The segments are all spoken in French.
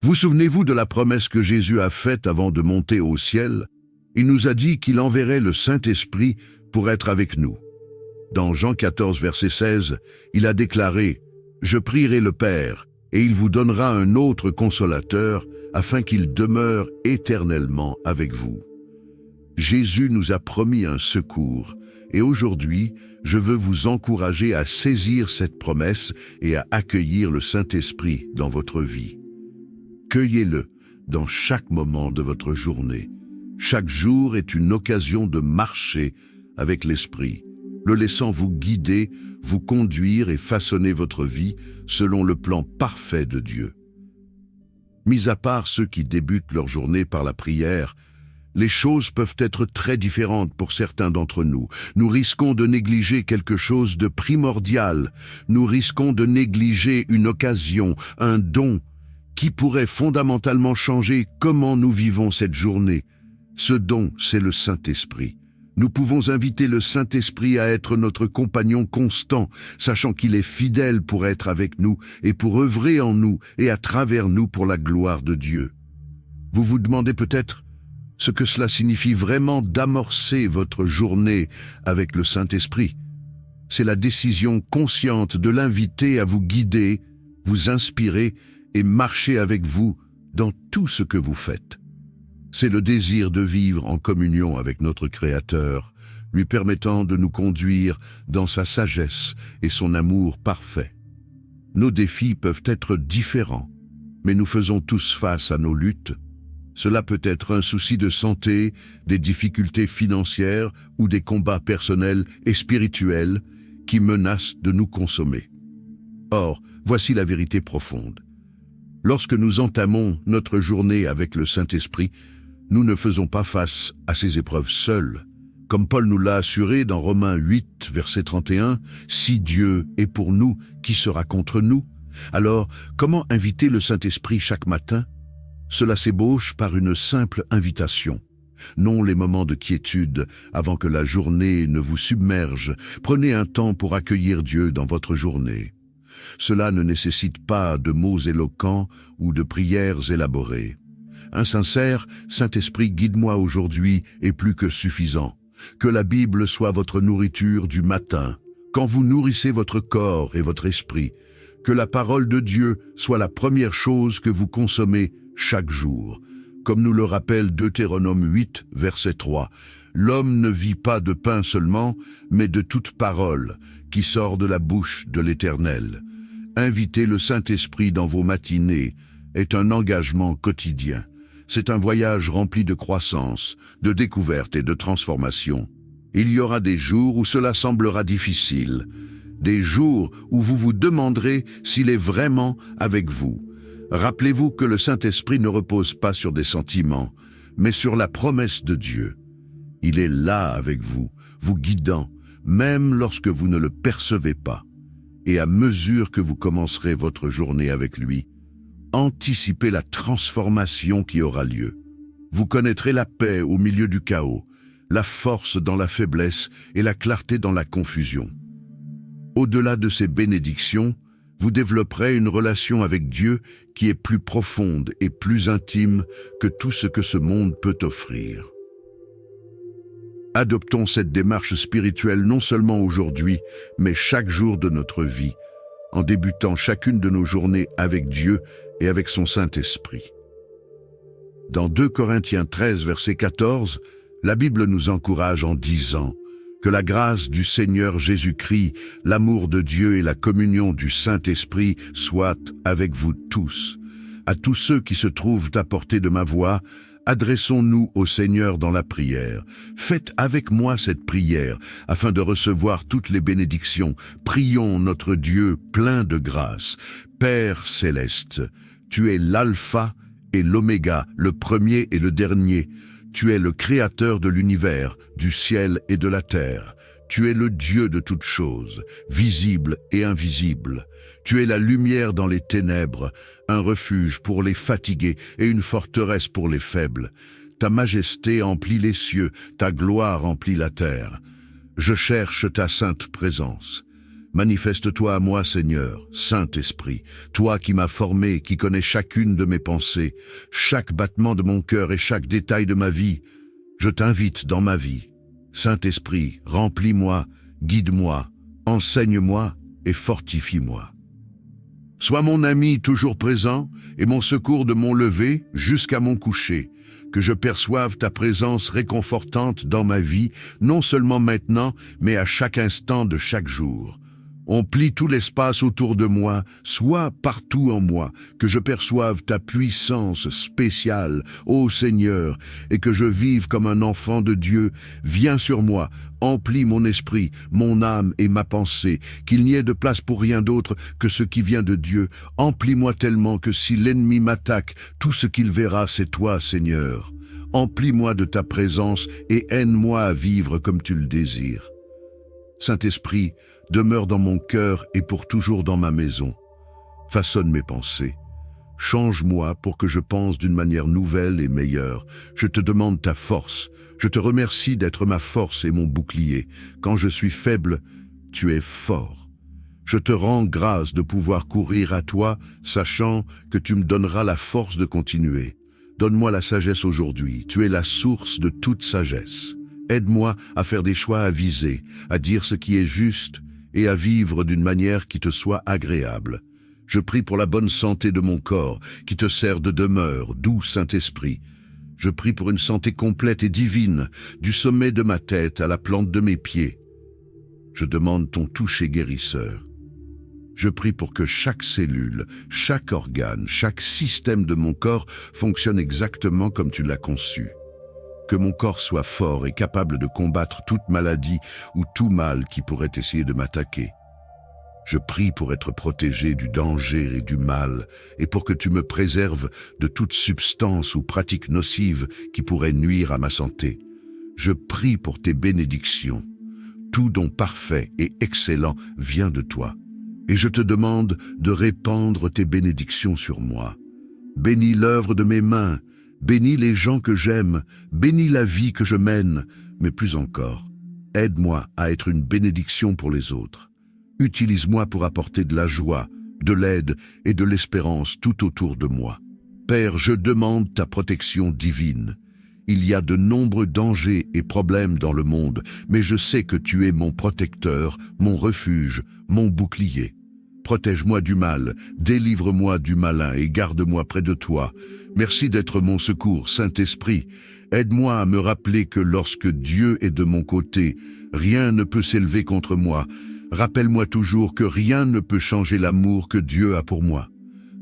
Vous souvenez-vous de la promesse que Jésus a faite avant de monter au ciel? Il nous a dit qu'il enverrait le Saint-Esprit pour être avec nous. Dans Jean 14, verset 16, il a déclaré « Je prierai le Père, et il vous donnera un autre consolateur, afin qu'il demeure éternellement avec vous. » Jésus nous a promis un secours, et aujourd'hui, je veux vous encourager à saisir cette promesse et à accueillir le Saint-Esprit dans votre vie. Cueillez-le dans chaque moment de votre journée. Chaque jour est une occasion de marcher avec l'Esprit, le laissant vous guider, vous conduire et façonner votre vie selon le plan parfait de Dieu. Mis à part ceux qui débutent leur journée par la prière, les choses peuvent être très différentes pour certains d'entre nous. Nous risquons de négliger quelque chose de primordial. Nous risquons de négliger une occasion, un don, qui pourrait fondamentalement changer comment nous vivons cette journée. Ce don, c'est le Saint-Esprit. Nous pouvons inviter le Saint-Esprit à être notre compagnon constant, sachant qu'il est fidèle pour être avec nous et pour œuvrer en nous et à travers nous pour la gloire de Dieu. Vous vous demandez peut-être ce que cela signifie vraiment d'amorcer votre journée avec le Saint-Esprit. C'est la décision consciente de l'inviter à vous guider, vous inspirer et marcher avec vous dans tout ce que vous faites. C'est le désir de vivre en communion avec notre Créateur, lui permettant de nous conduire dans sa sagesse et son amour parfait. Nos défis peuvent être différents, mais nous faisons tous face à nos luttes. Cela peut être un souci de santé, des difficultés financières ou des combats personnels et spirituels qui menacent de nous consommer. Or, voici la vérité profonde. Lorsque nous entamons notre journée avec le Saint-Esprit, nous ne faisons pas face à ces épreuves seuls. Comme Paul nous l'a assuré dans Romains 8, verset 31, « Si Dieu est pour nous, qui sera contre nous ?» Alors, comment inviter le Saint-Esprit chaque matin? Cela s'ébauche par une simple invitation. Non les moments de quiétude avant que la journée ne vous submerge. Prenez un temps pour accueillir Dieu dans votre journée. Cela ne nécessite pas de mots éloquents ou de prières élaborées. Un sincère « Saint-Esprit, guide-moi aujourd'hui » est plus que suffisant. Que la Bible soit votre nourriture du matin, quand vous nourrissez votre corps et votre esprit. Que la parole de Dieu soit la première chose que vous consommez chaque jour. Comme nous le rappelle Deutéronome 8, verset 3, « L'homme ne vit pas de pain seulement, mais de toute parole qui sort de la bouche de l'Éternel. » Inviter le Saint-Esprit dans vos matinées est un engagement quotidien. C'est un voyage rempli de croissance, de découverte et de transformation. Il y aura des jours où cela semblera difficile, des jours où vous vous demanderez s'il est vraiment avec vous. Rappelez-vous que le Saint-Esprit ne repose pas sur des sentiments, mais sur la promesse de Dieu. Il est là avec vous, vous guidant, même lorsque vous ne le percevez pas. Et à mesure que vous commencerez votre journée avec lui, anticipez la transformation qui aura lieu. Vous connaîtrez la paix au milieu du chaos, la force dans la faiblesse et la clarté dans la confusion. Au-delà de ces bénédictions, vous développerez une relation avec Dieu qui est plus profonde et plus intime que tout ce que ce monde peut offrir. Adoptons cette démarche spirituelle non seulement aujourd'hui, mais chaque jour de notre vie, en débutant chacune de nos journées avec Dieu et avec son Saint-Esprit. Dans 2 Corinthiens 13, verset 14, la Bible nous encourage en disant « Que la grâce du Seigneur Jésus-Christ, l'amour de Dieu et la communion du Saint-Esprit soient avec vous tous. À tous ceux qui se trouvent à portée de ma voix, adressons-nous au Seigneur dans la prière. Faites avec moi cette prière, afin de recevoir toutes les bénédictions. Prions notre Dieu plein de grâce. Père céleste, tu es l'alpha et l'oméga, le premier et le dernier. Tu es le créateur de l'univers, du ciel et de la terre. Tu es le Dieu de toutes choses, visible et invisible. Tu es la lumière dans les ténèbres, un refuge pour les fatigués et une forteresse pour les faibles. Ta majesté emplit les cieux, ta gloire emplit la terre. Je cherche ta sainte présence. Manifeste-toi à moi, Seigneur, Saint-Esprit, toi qui m'as formé, qui connais chacune de mes pensées, chaque battement de mon cœur et chaque détail de ma vie. Je t'invite dans ma vie. Saint-Esprit, remplis-moi, guide-moi, enseigne-moi et fortifie-moi. Sois mon ami toujours présent et mon secours de mon lever jusqu'à mon coucher, que je perçoive ta présence réconfortante dans ma vie, non seulement maintenant, mais à chaque instant de chaque jour. Emplis tout l'espace autour de moi, sois partout en moi, que je perçoive ta puissance spéciale, ô Seigneur, et que je vive comme un enfant de Dieu. Viens sur moi, emplis mon esprit, mon âme et ma pensée, qu'il n'y ait de place pour rien d'autre que ce qui vient de Dieu. Emplis-moi tellement que si l'ennemi m'attaque, tout ce qu'il verra, c'est toi, Seigneur. Emplis-moi de ta présence et aide-moi à vivre comme tu le désires. Saint-Esprit, demeure dans mon cœur et pour toujours dans ma maison. Façonne mes pensées. Change-moi pour que je pense d'une manière nouvelle et meilleure. Je te demande ta force. Je te remercie d'être ma force et mon bouclier. Quand je suis faible, tu es fort. Je te rends grâce de pouvoir courir à toi, sachant que tu me donneras la force de continuer. Donne-moi la sagesse aujourd'hui. Tu es la source de toute sagesse. Aide-moi à faire des choix avisés, à dire ce qui est juste et à vivre d'une manière qui te soit agréable. Je prie pour la bonne santé de mon corps, qui te sert de demeure, doux Saint-Esprit. Je prie pour une santé complète et divine, du sommet de ma tête à la plante de mes pieds. Je demande ton toucher guérisseur. Je prie pour que chaque cellule, chaque organe, chaque système de mon corps fonctionne exactement comme tu l'as conçu. Que mon corps soit fort et capable de combattre toute maladie ou tout mal qui pourrait essayer de m'attaquer. Je prie pour être protégé du danger et du mal, et pour que tu me préserves de toute substance ou pratique nocive qui pourrait nuire à ma santé. Je prie pour tes bénédictions. Tout don parfait et excellent vient de toi. Et je te demande de répandre tes bénédictions sur moi. Bénis l'œuvre de mes mains, bénis les gens que j'aime, bénis la vie que je mène, mais plus encore, aide-moi à être une bénédiction pour les autres. Utilise-moi pour apporter de la joie, de l'aide et de l'espérance tout autour de moi. Père, je demande ta protection divine. Il y a de nombreux dangers et problèmes dans le monde, mais je sais que tu es mon protecteur, mon refuge, mon bouclier. Protège-moi du mal, délivre-moi du malin et garde-moi près de toi. Merci d'être mon secours, Saint-Esprit. Aide-moi à me rappeler que lorsque Dieu est de mon côté, rien ne peut s'élever contre moi. Rappelle-moi toujours que rien ne peut changer l'amour que Dieu a pour moi.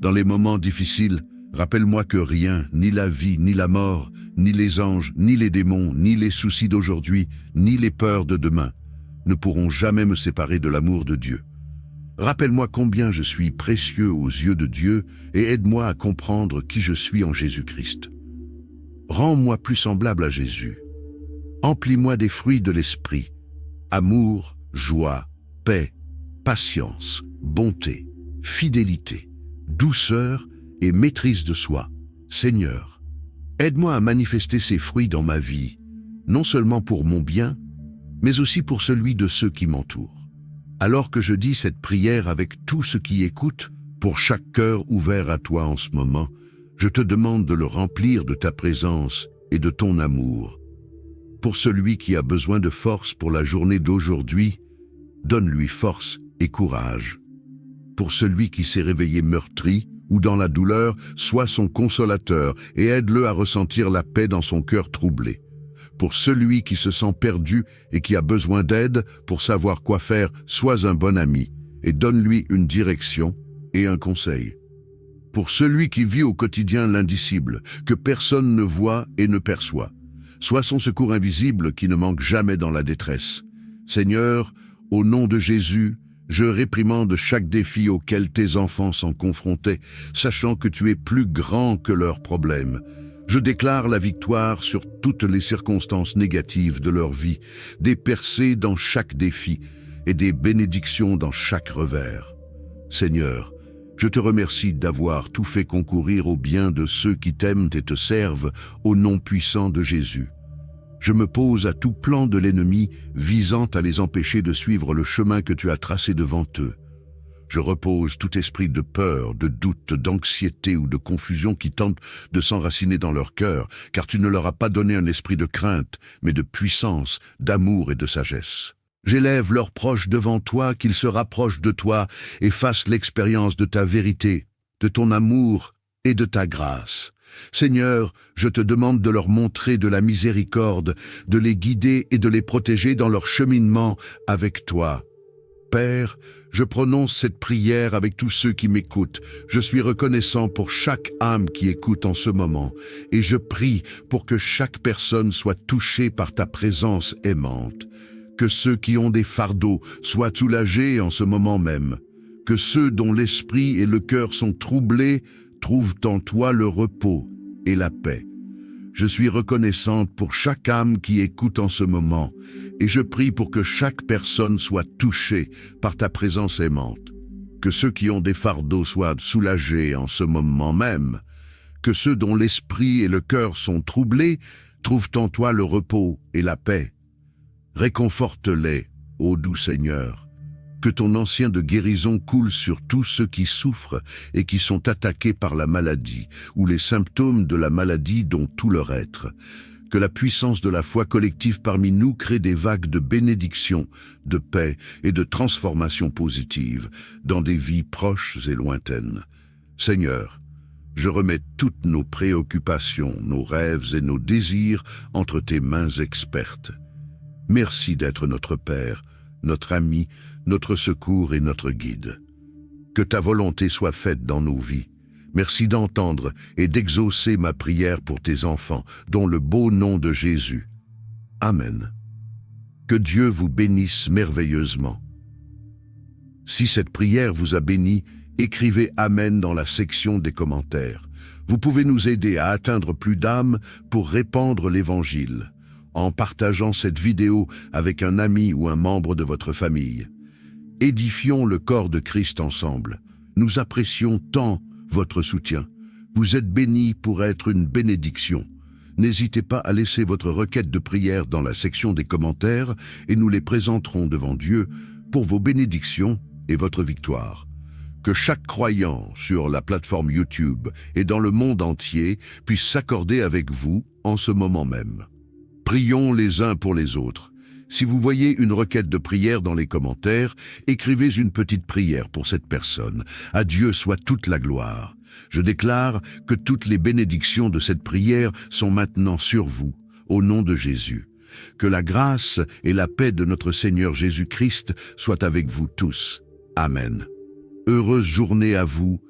Dans les moments difficiles, rappelle-moi que rien, ni la vie, ni la mort, ni les anges, ni les démons, ni les soucis d'aujourd'hui, ni les peurs de demain, ne pourront jamais me séparer de l'amour de Dieu. Rappelle-moi combien je suis précieux aux yeux de Dieu et aide-moi à comprendre qui je suis en Jésus-Christ. Rends-moi plus semblable à Jésus. Emplis-moi des fruits de l'esprit, amour, joie, paix, patience, bonté, fidélité, douceur et maîtrise de soi. Seigneur, aide-moi à manifester ces fruits dans ma vie, non seulement pour mon bien, mais aussi pour celui de ceux qui m'entourent. Alors que je dis cette prière avec tout ce qui écoute, pour chaque cœur ouvert à toi en ce moment, je te demande de le remplir de ta présence et de ton amour. Pour celui qui a besoin de force pour la journée d'aujourd'hui, donne-lui force et courage. Pour celui qui s'est réveillé meurtri ou dans la douleur, sois son consolateur et aide-le à ressentir la paix dans son cœur troublé. Pour celui qui se sent perdu et qui a besoin d'aide pour savoir quoi faire, sois un bon ami et donne-lui une direction et un conseil. Pour celui qui vit au quotidien l'indicible, que personne ne voit et ne perçoit, sois son secours invisible qui ne manque jamais dans la détresse. Seigneur, au nom de Jésus, je réprimande chaque défi auquel tes enfants sont confrontés, sachant que tu es plus grand que leurs problèmes. Je déclare la victoire sur toutes les circonstances négatives de leur vie, des percées dans chaque défi et des bénédictions dans chaque revers. Seigneur, je te remercie d'avoir tout fait concourir au bien de ceux qui t'aiment et te servent au nom puissant de Jésus. Je m'oppose à tout plan de l'ennemi visant à les empêcher de suivre le chemin que tu as tracé devant eux. Je repose tout esprit de peur, de doute, d'anxiété ou de confusion qui tente de s'enraciner dans leur cœur, car tu ne leur as pas donné un esprit de crainte, mais de puissance, d'amour et de sagesse. J'élève leurs proches devant toi, qu'ils se rapprochent de toi et fassent l'expérience de ta vérité, de ton amour et de ta grâce. Seigneur, je te demande de leur montrer de la miséricorde, de les guider et de les protéger dans leur cheminement avec toi. Père, je prononce cette prière avec tous ceux qui m'écoutent. Je suis reconnaissant pour chaque âme qui écoute en ce moment, et je prie pour que chaque personne soit touchée par ta présence aimante. Que ceux qui ont des fardeaux soient soulagés en ce moment même. Que ceux dont l'esprit et le cœur sont troublés trouvent en toi le repos et la paix. Je suis reconnaissante pour chaque âme qui écoute en ce moment, et je prie pour que chaque personne soit touchée par ta présence aimante. Que ceux qui ont des fardeaux soient soulagés en ce moment même. Que ceux dont l'esprit et le cœur sont troublés trouvent en toi le repos et la paix. Réconforte-les, ô doux Seigneur. Que ton ancien de guérison coule sur tous ceux qui souffrent et qui sont attaqués par la maladie ou les symptômes de la maladie dont tout leur être. Que la puissance de la foi collective parmi nous crée des vagues de bénédiction, de paix et de transformation positive dans des vies proches et lointaines. Seigneur, je remets toutes nos préoccupations, nos rêves et nos désirs entre tes mains expertes. Merci d'être notre Père, notre ami, notre secours et notre guide. Que ta volonté soit faite dans nos vies. Merci d'entendre et d'exaucer ma prière pour tes enfants, dont le beau nom de Jésus. Amen. Que Dieu vous bénisse merveilleusement. Si cette prière vous a béni, écrivez Amen dans la section des commentaires. Vous pouvez nous aider à atteindre plus d'âmes pour répandre l'Évangile, en partageant cette vidéo avec un ami ou un membre de votre famille. Édifions le corps de Christ ensemble. Nous apprécions tant votre soutien. Vous êtes bénis pour être une bénédiction. N'hésitez pas à laisser votre requête de prière dans la section des commentaires et nous les présenterons devant Dieu pour vos bénédictions et votre victoire. Que chaque croyant sur la plateforme YouTube et dans le monde entier puisse s'accorder avec vous en ce moment même. Prions les uns pour les autres. Si vous voyez une requête de prière dans les commentaires, écrivez une petite prière pour cette personne. À Dieu soit toute la gloire. Je déclare que toutes les bénédictions de cette prière sont maintenant sur vous, au nom de Jésus. Que la grâce et la paix de notre Seigneur Jésus-Christ soient avec vous tous. Amen. Heureuse journée à vous